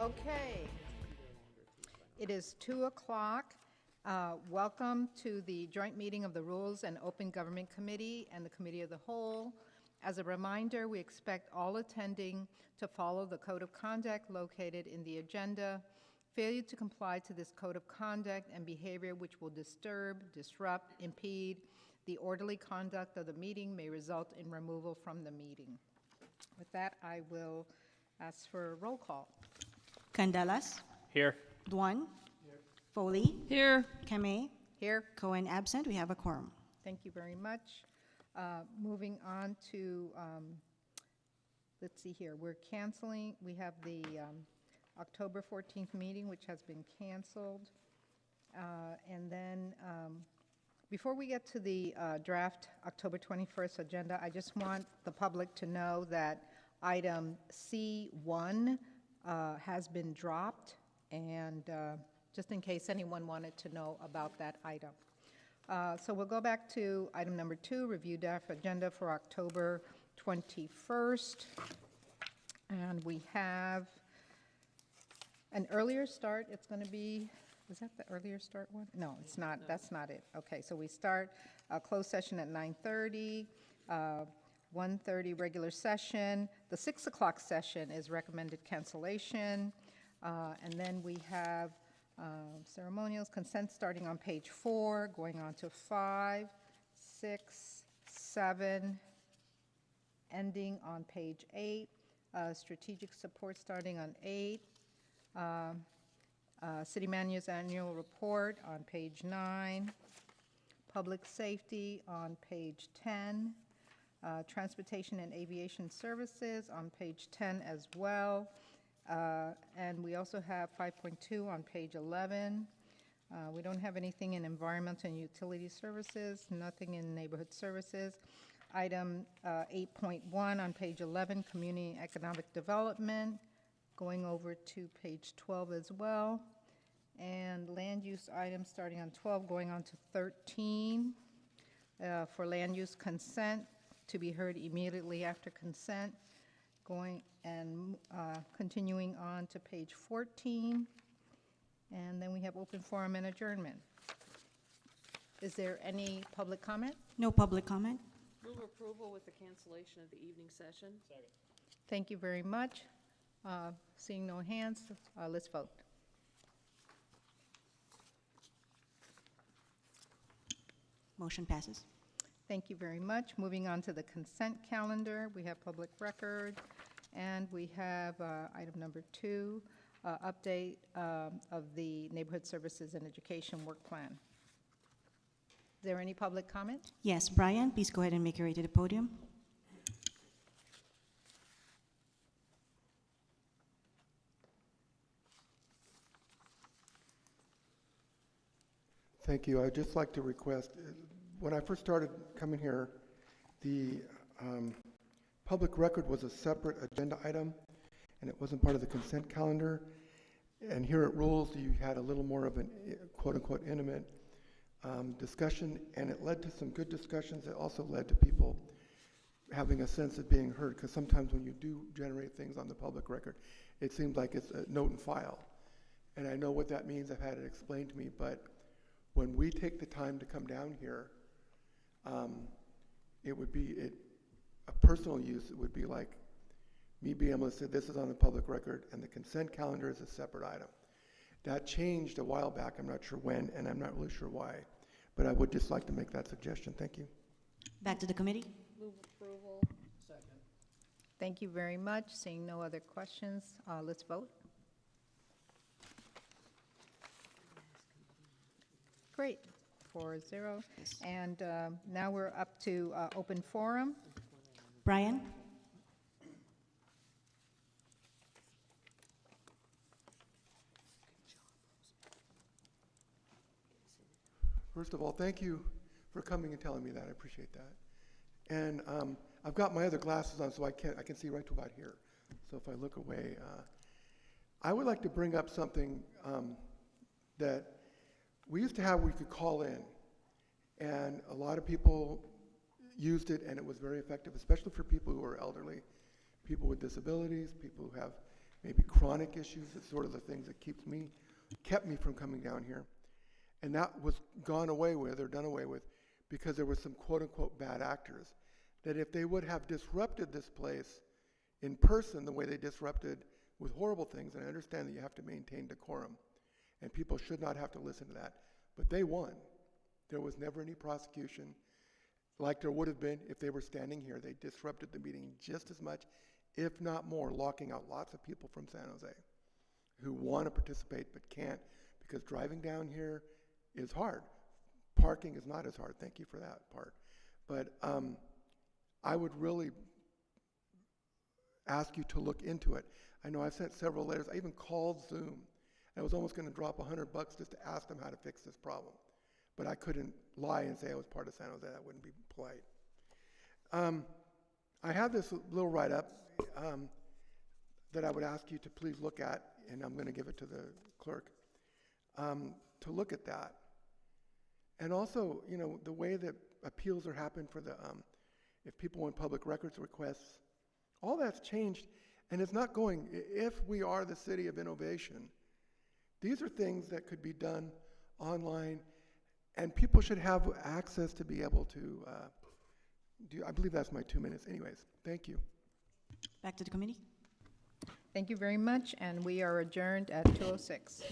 Okay. It is 2 o'clock. Welcome to the joint meeting of the Rules and Open Government Committee and the Committee of the Whole. As a reminder, we expect all attending to follow the code of conduct located in the agenda. Failure to comply to this code of conduct and behavior which will disturb, disrupt, impede the orderly conduct of the meeting may result in removal from the meeting. With that, I will ask for a roll call. Candelas. Here. Duan. Here. Foley. Here. Kame. Here. Cohen absent. We have a quorum. Thank you very much. Moving on to, let's see here, we're canceling, we have the October 14th meeting, which has been canceled. And then before we get to the draft October 21st agenda, I just want the public to know that item C1 has been dropped, and just in case anyone wanted to know about that item. So we'll go back to item number 2, review draft agenda for October 21st. And we have an earlier start. It's going to be, is that the earlier start one? No, it's not. No. That's not it. Okay, so we start a closed session at 9:30, 1:30 regular session. The 6 o'clock session is recommended cancellation. And then we have ceremonials, consent starting on page 4, going on to 5, 6, 7, ending on page 8, strategic support starting on 8, City Manager's Annual Report on page 9, Public Safety on page 10, Transportation and Aviation Services on page 10 as well. And we also have 5.2 on page 11. We don't have anything in Environmental and Utility Services, nothing in Neighborhood Services. Item 8.1 on page 11, Community and Economic Development, going over to page 12 as well. And land use items starting on 12, going on to 13 for land use consent to be heard immediately after consent. Going and continuing on to page 14, and then we have open forum and adjournment. Is there any public comment? No public comment. Move approval with the cancellation of the evening session. Second. Thank you very much. Seeing no hands, let's vote. Motion passes. Thank you very much. Moving on to the consent calendar, we have public record, and we have item number 2, update of the Neighborhood Services and Education Work Plan. Is there any public comment? Yes, Brian, please go ahead and make your way to the podium. Thank you. I'd just like to request, when I first started coming here, the public record was a separate agenda item, and it wasn't part of the consent calendar. And here at Rules, you had a little more of an quote-unquote intimate discussion, and it led to some good discussions. It also led to people having a sense of being heard, because sometimes when you do generate things on the public record, it seems like it's a note and file. And I know what that means. I've had it explained to me, but when we take the time to come down here, it would be a personal use. It would be like me being able to say this is on the public record and the consent calendar is a separate item. That changed a while back. I'm not sure when, and I'm not really sure why, but I would just like to make that suggestion. Thank you. Back to the committee. Move approval. Second. Thank you very much. Seeing no other questions, let's vote. Great, 4-0. Yes. And now we're up to open forum. Brian. First of all, thank you for coming and telling me that. I appreciate that. And I've got my other glasses on, so I can see right to about here. So if I look away, I would like to bring up something that we used to have. We could call in, and a lot of people used it, and it was very effective, especially for people who are elderly, people with disabilities, people who have maybe chronic issues. It's sort of the things that kept me from coming down here. And that was gone away with, or done away with, because there were some quote-unquote bad actors, that if they would have disrupted this place in person the way they disrupted with horrible things, and I understand that you have to maintain decorum, and people should not have to listen to that, but they won. There was never any prosecution like there would have been if they were standing here. They disrupted the meeting just as much, if not more, locking out lots of people from San Jose who want to participate but can't, because driving down here is hard. Parking is not as hard. Thank you for that part. But I would really ask you to look into it. I know I've sent several letters. I even called Zoom. I was almost going to drop $100 just to ask them how to fix this problem. But I couldn't lie and say I was part of San Jose. That wouldn't be polite. I have this little write-up that I would ask you to please look at, and I'm going to give it to the clerk to look at that. And also, you know, the way that appeals are happening for the, if people want public records requests, all that's changed, and it's not going. If we are the city of innovation, these are things that could be done online, and people should have access to be able to do. I believe that's my 2 minutes. Anyways, thank you. Back to the committee. Thank you very much, and we are adjourned at 2:06.